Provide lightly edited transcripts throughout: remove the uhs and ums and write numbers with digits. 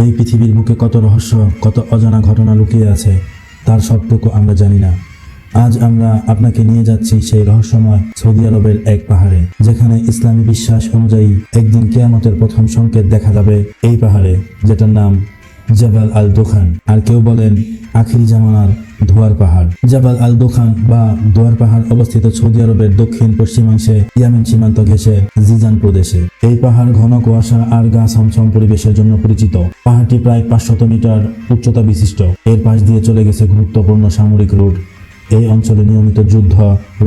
এই পৃথিবীর বুকে কত রহস্য, কত অজানা ঘটনা লুকিয়ে আছে, তার সবটুকু আমরা জানি না। আজ আমরা আপনাকে নিয়ে যাচ্ছি সেই রহস্যময় সৌদি আরবের এক পাহাড়ে, যেখানে ইসলামী বিশ্বাস অনুযায়ী একদিন কিয়ামতের প্রথম সংকেত দেখা যাবে এই পাহাড়ে, যেটার নাম জাবাল আল দোখান, আর কেউ বলেন আখিরি জামানার ধোয়ার পাহাড়। জাবাল আল দোখান বা ধোয়ার পাহাড় অবস্থিত সৌদি আরবের দক্ষিণ পশ্চিমাংশে ইয়েমেন সীমান্ত ঘেঁষে জিজান প্রদেশে। এই পাহাড় ঘন কুয়াশা আর গা ছমছম পরিবেশের জন্য পরিচিত। পাহাড়টি প্রায় 500 মিটার উচ্চতা বিশিষ্ট। এর পাশ দিয়ে চলে গেছে গুরুত্বপূর্ণ সামরিক রুট। এই অঞ্চলে নিয়মিত যুদ্ধ,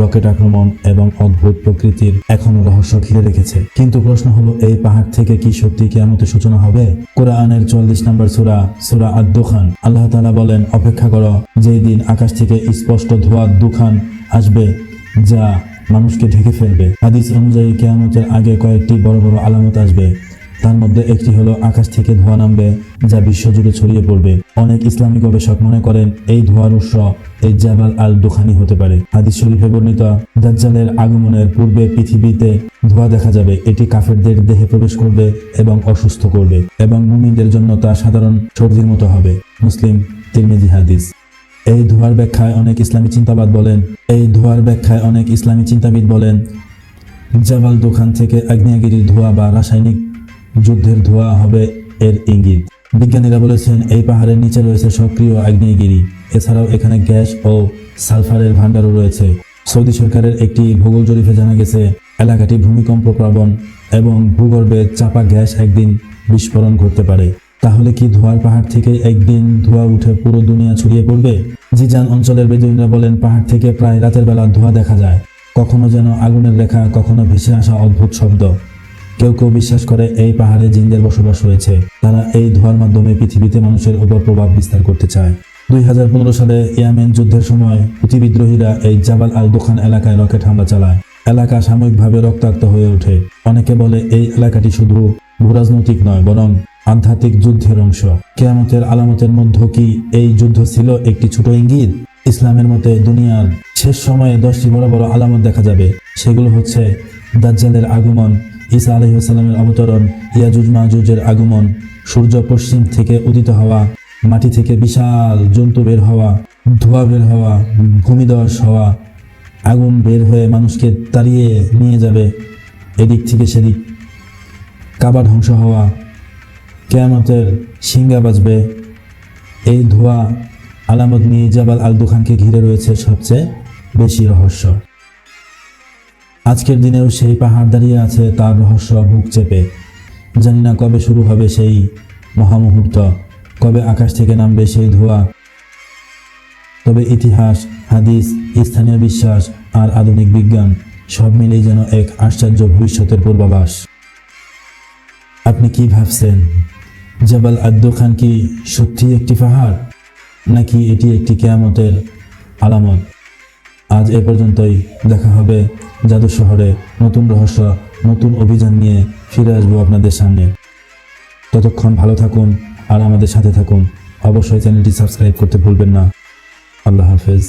রকেট আক্রমণ এবং অদ্ভুত প্রকৃতির এখনো রহস্য ঘিরে রেখেছে। কিন্তু প্রশ্ন হলো, এই পাহাড় থেকে কি সত্যি কিয়ামতের সূচনা হবে? কোরআনের 44 নম্বর সূরা আদ-দুখান, আল্লাহ তাআলা বলেন, অপেক্ষা করো, যেই দিন আকাশ থেকে স্পষ্ট ধোঁয়া দুখান আসবে যা মানুষকে ঢেকে ফেলবে। হাদিস অনুযায়ী কিয়ামতের আগে কয়েকটি বড় বড় আলামত আসবে। তার মধ্যে একটি হলো আকাশ থেকে ধোঁয়া নামবে যা বিশ্বজুড়ে ছড়িয়ে পড়বে। অনেক ইসলামী গবেষক মনে করেন এই ধোঁয়ার উৎস এই জাবাল আল দোখানি হতে পারে। হাদিস শরীফে বর্ণিত, দাজ্জালের আগমনের পূর্বে পৃথিবীতে ধোঁয়া দেখা যাবে। এটি কাফেরদের দেহে প্রবেশ করবে এবং অসুস্থ করবে, এবং মুমিনদের জন্য তা সাধারণ সর্দির মতো হবে। মুসলিম, তিরমিজি হাদিস। এই ধোঁয়ার ব্যাখ্যায় অনেক ইসলামী চিন্তাবিদ বলেন জাবাল দোখান থেকে আগ্নেয়গিরির ধোঁয়া বা রাসায়নিক যুদ্ধের ধোঁয়া হবে এর ইঙ্গিত। বিজ্ঞানীরা বলেছেন এই পাহাড়ের নিচে রয়েছে সক্রিয় আগ্নেয়গিরি। এছাড়াও এখানে গ্যাস ও সালফারের ভান্ডারও রয়েছে। সৌদি সরকারের একটি ভূগোল জরিপে জানা গেছে এলাকাটি ভূমিকম্প প্রবণ এবং ভূগর্ভে চাপা গ্যাস একদিন বিস্ফোরণ ঘটতে পারে। তাহলে কি ধোঁয়ার পাহাড় থেকে একদিন ধোঁয়া উঠে পুরো দুনিয়া ছড়িয়ে পড়বে? জিজান অঞ্চলের বেদুইনরা বলেন পাহাড় থেকে প্রায় রাতের বেলা ধোঁয়া দেখা যায়, কখনো যেন আগুনের রেখা, কখনো ভেসে আসা অদ্ভুত শব্দ। কেউ কেউ বিশ্বাস করে এই পাহাড়ে জিনদের বসবাস রয়েছে। তারা এই ধোঁয়ার মাধ্যমে পৃথিবীতে মানুষের উপর প্রভাব বিস্তার করতে চায়। 2015 সালে ইয়েমেন যুদ্ধের সময় হুতি বিদ্রোহীরা এই জাবাল আল দোখান এলাকায় রকেট হামলা চালায়। এলাকা সাময়িকভাবে রক্তাক্ত হয়ে ওঠে। অনেকে বলে এই এলাকাটি শুধু ভূরাজনৈতিক নয়, বরং আধ্যাত্মিক যুদ্ধের অংশ। কিয়ামতের আলামতের মধ্যে কি এই যুদ্ধ ছিল একটি ছোট ইঙ্গিত? ইসলামের মতে দুনিয়ার শেষ সময়ে 10টি বড় বড় আলামত দেখা যাবে। সেগুলো হচ্ছে দাজ্জালের আগমন, ঈসা আলাইহিস সালামের অবতরণ, ইয়াজুজ মাজুজের আগমন, সূর্য পশ্চিম থেকে উদিত হওয়া, মাটি থেকে বিশাল জন্তু বের হওয়া, ধোঁয়া বের হওয়া, ভূমিধস হওয়া, আগুন বের হয়ে মানুষকে তাড়িয়ে নিয়ে যাবে এদিক থেকে সেদিক, কাবা ধ্বংস হওয়া, কিয়ামতের সিংহা বাজবে। এই ধোঁয়া আলামত নিয়ে জাবাল আল দোখানকে ঘিরে রয়েছে সবচেয়ে বেশি রহস্য। আজকের দিনেও সেই পাহাড় দাঁড়িয়ে আছে তার রহস্য বুক চেপে। জানি না কবে শুরু হবে সেই মহামুহূর্ত, কবে আকাশ থেকে নামবে সেই ধোঁয়া। তবে ইতিহাস, হাদিস, স্থানীয় বিশ্বাস আর আধুনিক বিজ্ঞান সব মিলেই যেন এক আশ্চর্য ভবিষ্যতের পূর্বাভাস। আপনি কি ভাবছেন? জাবাল আদ দোখান কি সত্যি একটি পাহাড়, নাকি এটি একটি কিয়ামতের আলামত? আজ এ পর্যন্তই। দেখা হবে জাদু শহরে নতুন রহস্য, নতুন অভিযান নিয়ে ফিরে আসবো আপনাদের সামনে। ততক্ষণ ভালো থাকুন আর আমাদের সাথে থাকুন। অবশ্যই চ্যানেলটি সাবস্ক্রাইব করতে ভুলবেন না। আল্লাহ হাফেজ।